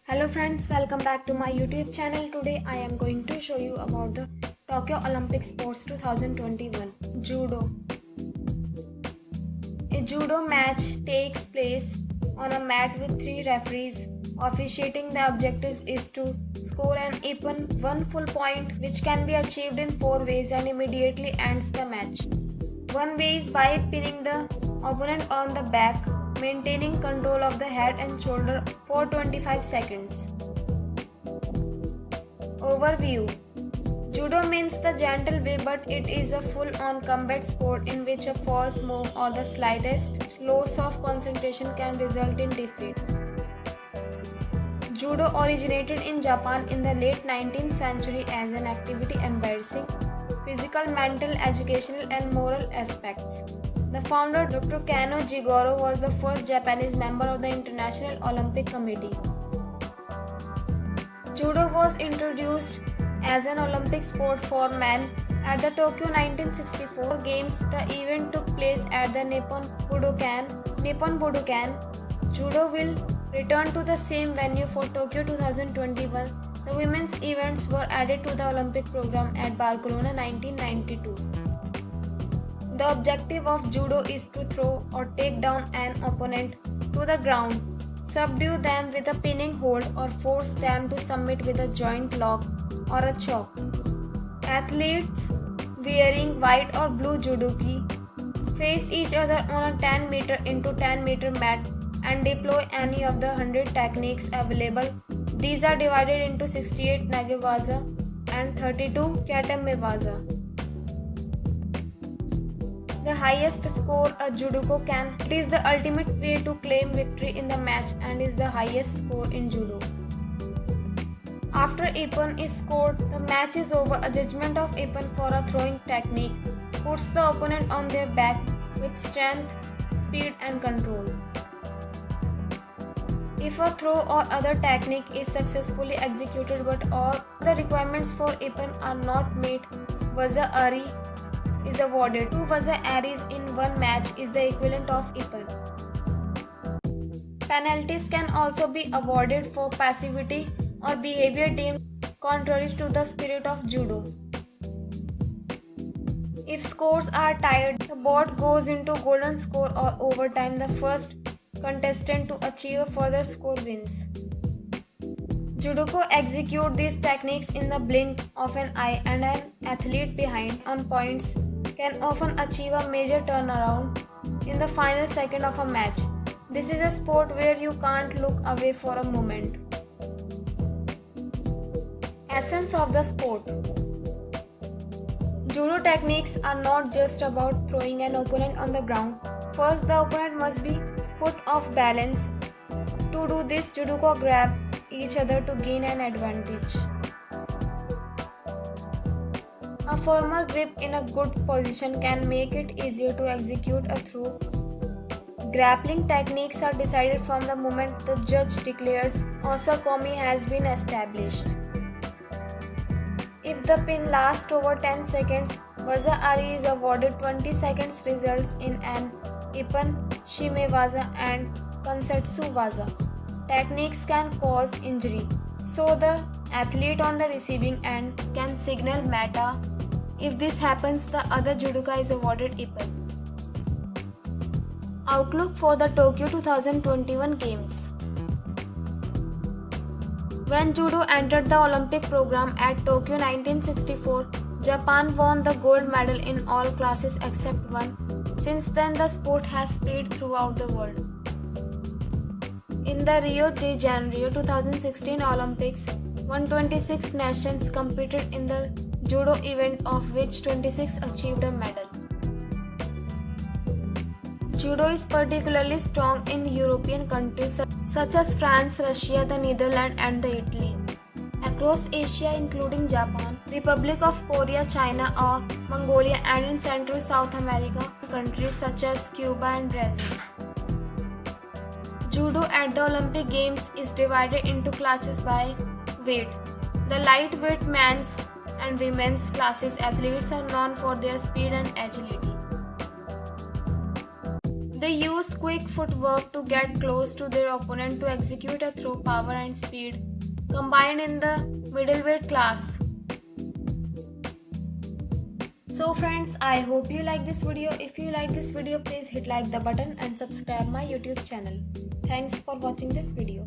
Hello friends, welcome back to my YouTube channel. Today I am going to show you about the Tokyo Olympic Sports 2021 Judo. A judo match takes place on a mat with 3 referees officiating. The objective is to score an even one full point, which can be achieved in 4 ways and immediately ends the match. One way is by pinning the opponent on the back, maintaining control of the head and shoulder for 25 seconds. Overview. Judo means the gentle way, but it is a full-on combat sport in which a false move or the slightest loss of concentration can result in defeat. Judo originated in Japan in the late 19th century as an activity embracing physical, mental, educational and moral aspects. The founder, Dr. Kano Jigoro, was the first Japanese member of the International Olympic Committee. Judo was introduced as an Olympic sport for men at the Tokyo 1964 Games. The event took place at the Nippon Budokan. Judo will return to the same venue for Tokyo 2021. The women's events were added to the Olympic program at Barcelona 1992. The objective of judo is to throw or take down an opponent to the ground, subdue them with a pinning hold, or force them to submit with a joint lock or a choke. Athletes wearing white or blue judogi face each other on a 10 meter into 10 meter mat and deploy any of the 100 techniques available. These are divided into 68 Nagewaza and 32 Katamewaza. The highest score a judoka can. It is the ultimate way to claim victory in the match and is the highest score in judo. After ippon is scored, the match is over. A judgment of ippon for a throwing technique puts the opponent on their back with strength, speed and control. If a throw or other technique is successfully executed but all the requirements for ippon are not met, waza-ari is awarded. 2 waza-aris in one match is the equivalent of ippon. Penalties can also be awarded for passivity or behavior deemed contrary to the spirit of judo. If scores are tied, the board goes into golden score or overtime. The first contestant to achieve a further score wins. Judoka execute these techniques in the blink of an eye, and an athlete behind on points can often achieve a major turnaround in the final second of a match. This is a sport where you can't look away for a moment. Essence of the sport. Judo techniques are not just about throwing an opponent on the ground. First, the opponent must be put off balance. To do this, judoka grab each other to gain an advantage. A firmer grip in a good position can make it easier to execute a throw. Grappling techniques are decided from the moment the judge declares osakomi has been established. If the pin lasts over 10 seconds, waza-ari is awarded. 20 seconds results in an ippon, shimewaza and kansetsu-waza. Techniques can cause injury, so the athlete on the receiving end can signal mata. If this happens, the other judoka is awarded ippon. Outlook for the Tokyo 2021 Games. When judo entered the Olympic program at Tokyo 1964, Japan won the gold medal in all classes except one. Since then, the sport has spread throughout the world. In the Rio de Janeiro 2016 Olympics, 126 nations competed in the judo event, of which 26 achieved a medal. Judo is particularly strong in European countries such as France, Russia, the Netherlands and the Italy. Across Asia including Japan, Republic of Korea, China or Mongolia, and in Central South America, countries such as Cuba and Brazil. Judo at the Olympic Games is divided into classes by weight. The lightweight men's and women's classes athletes are known for their speed and agility. They use quick footwork to get close to their opponent to execute a throw. Power and speed combined in the middleweight class. So friends, I hope you like this video. If you like this video, please hit like the button and subscribe my YouTube channel. Thanks for watching this video.